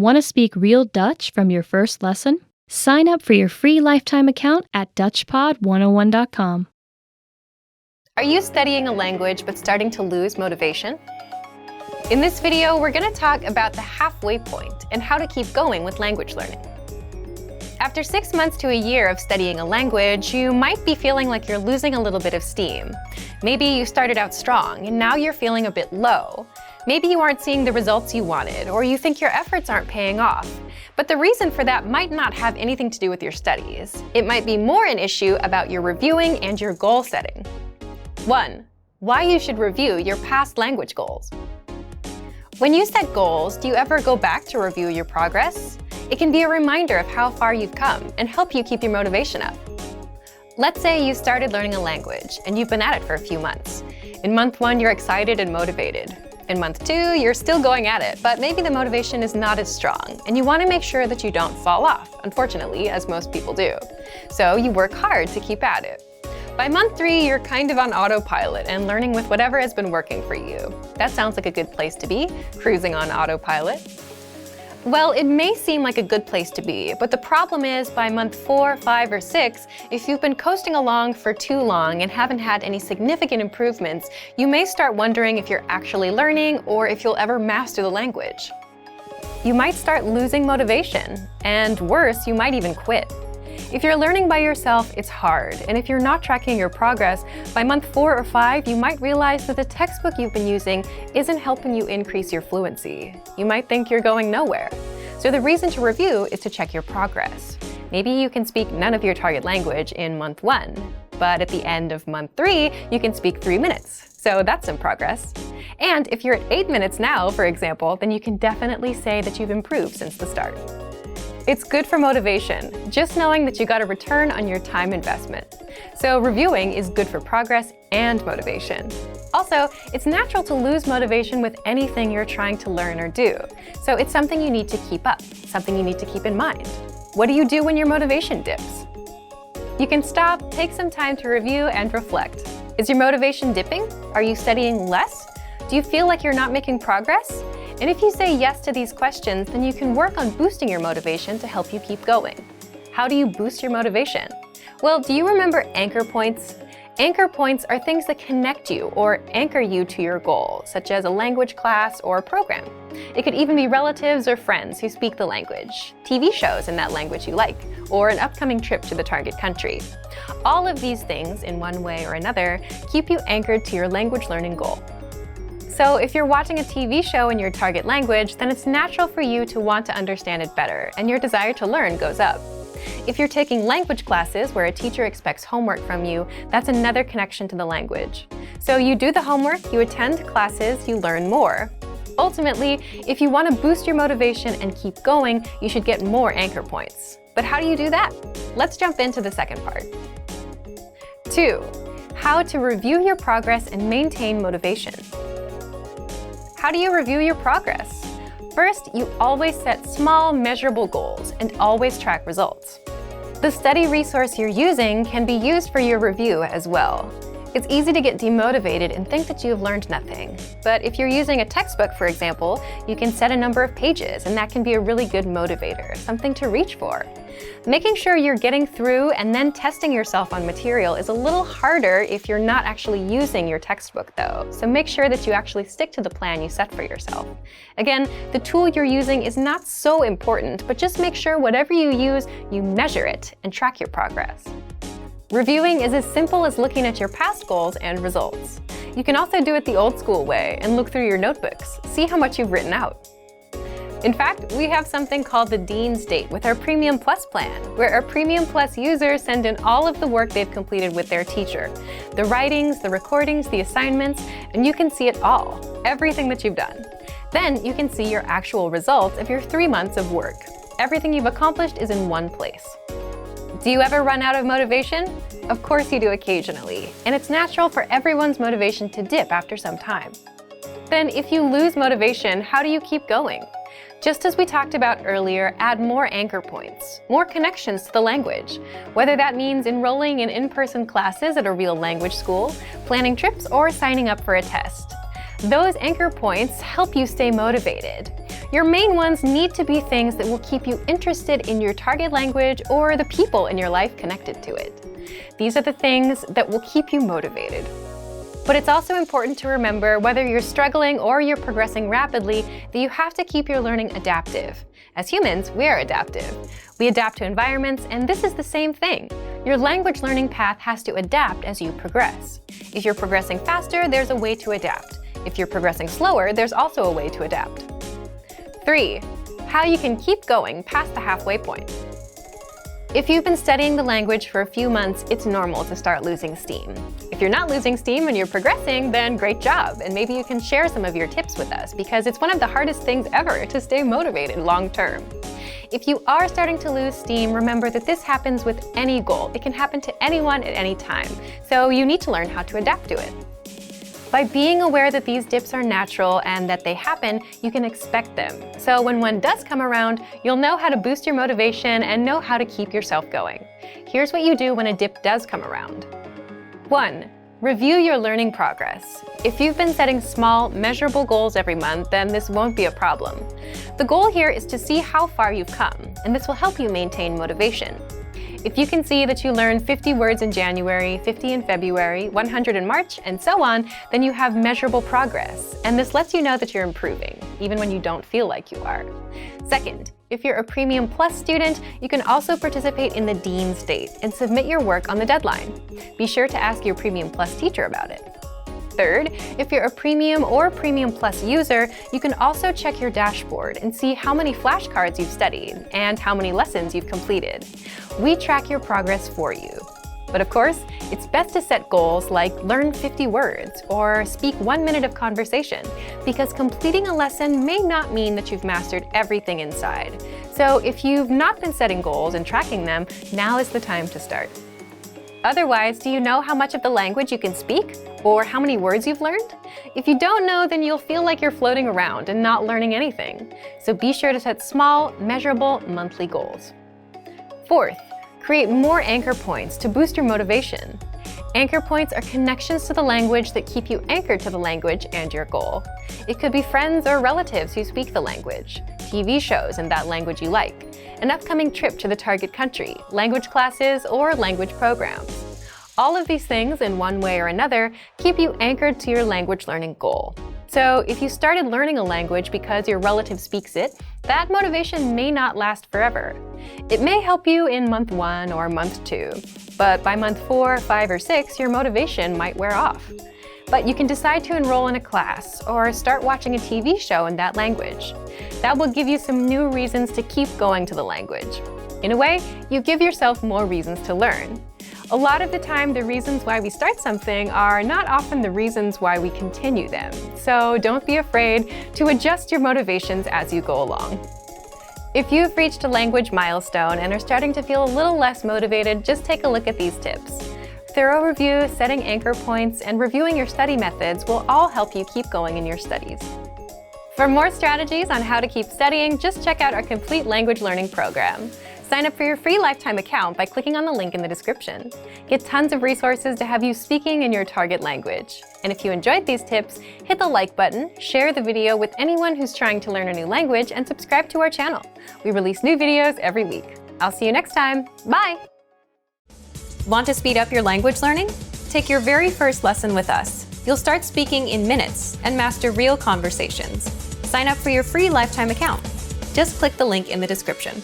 Want to speak real Dutch from your first lesson? Sign up for your free lifetime account at DutchPod101.com. Are you studying a language but starting to lose motivation? In this video, we're going to talk about the halfway point and how to keep going with language learning. After 6 months to a year of studying a language, you might be feeling like you're losing a little bit of steam. Maybe you started out strong and now you're feeling a bit low. Maybe you aren't seeing the results you wanted, or you think your efforts aren't paying off. But the reason for that might not have anything to do with your studies. It might be more an issue about your reviewing and your goal setting. 1. Why you should review your past language goals. When you set goals, do you ever go back to review your progress? It can be a reminder of how far you've come and help you keep your motivation up. Let's say you started learning a language and you've been at it for a few months. In month 1, you're excited and motivated. In month 2, you're still going at it, but maybe the motivation is not as strong, and you want to make sure that you don't fall off, unfortunately, as most people do. So you work hard to keep at it. By month 3, you're kind of on autopilot and learning with whatever has been working for you. That sounds like a good place to be, cruising on autopilot. Well, it may seem like a good place to be, but the problem is by month 4, 5, or 6, if you've been coasting along for too long and haven't had any significant improvements, you may start wondering if you're actually learning or if you'll ever master the language. You might start losing motivation, and worse, you might even quit. If you're learning by yourself, it's hard, and if you're not tracking your progress, by month 4 or 5, you might realize that the textbook you've been using isn't helping you increase your fluency. You might think you're going nowhere. So the reason to review is to check your progress. Maybe you can speak none of your target language in month 1, but at the end of month 3, you can speak 3 minutes. So that's some progress. And if you're at 8 minutes now, for example, then you can definitely say that you've improved since the start. It's good for motivation, just knowing that you got a return on your time investment. So reviewing is good for progress and motivation. Also, it's natural to lose motivation with anything you're trying to learn or do. So it's something you need to keep up, something you need to keep in mind. What do you do when your motivation dips? You can stop, take some time to review and reflect. Is your motivation dipping? Are you studying less? Do you feel like you're not making progress? And if you say yes to these questions, then you can work on boosting your motivation to help you keep going. How do you boost your motivation? Well, do you remember anchor points? Anchor points are things that connect you or anchor you to your goal, such as a language class or a program. It could even be relatives or friends who speak the language, TV shows in that language you like, or an upcoming trip to the target country. All of these things, in one way or another, keep you anchored to your language learning goal. So if you're watching a TV show in your target language, then it's natural for you to want to understand it better, and your desire to learn goes up. If you're taking language classes where a teacher expects homework from you, that's another connection to the language. So you do the homework, you attend classes, you learn more. Ultimately, if you want to boost your motivation and keep going, you should get more anchor points. But how do you do that? Let's jump into the second part. 2. How to review your progress and maintain motivation. How do you review your progress? First, you always set small, measurable goals and always track results. The study resource you're using can be used for your review as well. It's easy to get demotivated and think that you have learned nothing. But if you're using a textbook, for example, you can set a number of pages, and that can be a really good motivator, something to reach for. Making sure you're getting through and then testing yourself on material is a little harder if you're not actually using your textbook though, so make sure that you actually stick to the plan you set for yourself. Again, the tool you're using is not so important, but just make sure whatever you use, you measure it and track your progress. Reviewing is as simple as looking at your past goals and results. You can also do it the old school way and look through your notebooks, see how much you've written out. In fact, we have something called the Dean's Date with our Premium Plus plan, where our Premium Plus users send in all of the work they've completed with their teacher. The writings, the recordings, the assignments, and you can see it all, everything that you've done. Then you can see your actual results of your 3 months of work. Everything you've accomplished is in one place. Do you ever run out of motivation? Of course you do occasionally, and it's natural for everyone's motivation to dip after some time. Then if you lose motivation, how do you keep going? Just as we talked about earlier, add more anchor points, more connections to the language, whether that means enrolling in in-person classes at a real language school, planning trips, or signing up for a test. Those anchor points help you stay motivated. Your main ones need to be things that will keep you interested in your target language or the people in your life connected to it. These are the things that will keep you motivated. But it's also important to remember, whether you're struggling or you're progressing rapidly, that you have to keep your learning adaptive. As humans, we are adaptive. We adapt to environments, and this is the same thing. Your language learning path has to adapt as you progress. If you're progressing faster, there's a way to adapt. If you're progressing slower, there's also a way to adapt. 3. How you can keep going past the halfway point. If you've been studying the language for a few months, it's normal to start losing steam. If you're not losing steam and you're progressing, then great job, and maybe you can share some of your tips with us, because it's one of the hardest things ever to stay motivated long term. If you are starting to lose steam, remember that this happens with any goal. It can happen to anyone at any time, so you need to learn how to adapt to it. By being aware that these dips are natural and that they happen, you can expect them. So when one does come around, you'll know how to boost your motivation and know how to keep yourself going. Here's what you do when a dip does come around. 1. Review your learning progress. If you've been setting small, measurable goals every month, then this won't be a problem. The goal here is to see how far you've come, and this will help you maintain motivation. If you can see that you learned 50 words in January, 50 in February, 100 in March, and so on, then you have measurable progress, and this lets you know that you're improving, even when you don't feel like you are. Second, if you're a Premium Plus student, you can also participate in the Dean State and submit your work on the deadline. Be sure to ask your Premium Plus teacher about it. Third, if you're a Premium or Premium Plus user, you can also check your dashboard and see how many flashcards you've studied and how many lessons you've completed. We track your progress for you. But of course, it's best to set goals like learn 50 words or speak 1 minute of conversation, because completing a lesson may not mean that you've mastered everything inside. So if you've not been setting goals and tracking them, now is the time to start. Otherwise, do you know how much of the language you can speak? Or how many words you've learned? If you don't know, then you'll feel like you're floating around and not learning anything. So be sure to set small, measurable, monthly goals. Fourth, create more anchor points to boost your motivation. Anchor points are connections to the language that keep you anchored to the language and your goal. It could be friends or relatives who speak the language, TV shows in that language you like, an upcoming trip to the target country, language classes, or language programs. All of these things, in one way or another, keep you anchored to your language learning goal. So if you started learning a language because your relative speaks it, that motivation may not last forever. It may help you in month 1 or month 2, but by month 4, 5, or 6, your motivation might wear off. But you can decide to enroll in a class or start watching a TV show in that language. That will give you some new reasons to keep going to the language. In a way, you give yourself more reasons to learn. A lot of the time, the reasons why we start something are not often the reasons why we continue them. So don't be afraid to adjust your motivations as you go along. If you've reached a language milestone and are starting to feel a little less motivated, just take a look at these tips. Thorough review, setting anchor points, and reviewing your study methods will all help you keep going in your studies. For more strategies on how to keep studying, just check out our complete language learning program. Sign up for your free lifetime account by clicking on the link in the description. Get tons of resources to have you speaking in your target language. And if you enjoyed these tips, hit the like button, share the video with anyone who's trying to learn a new language, and subscribe to our channel. We release new videos every week. I'll see you next time. Bye! Want to speed up your language learning? Take your very first lesson with us. You'll start speaking in minutes and master real conversations. Sign up for your free lifetime account. Just click the link in the description.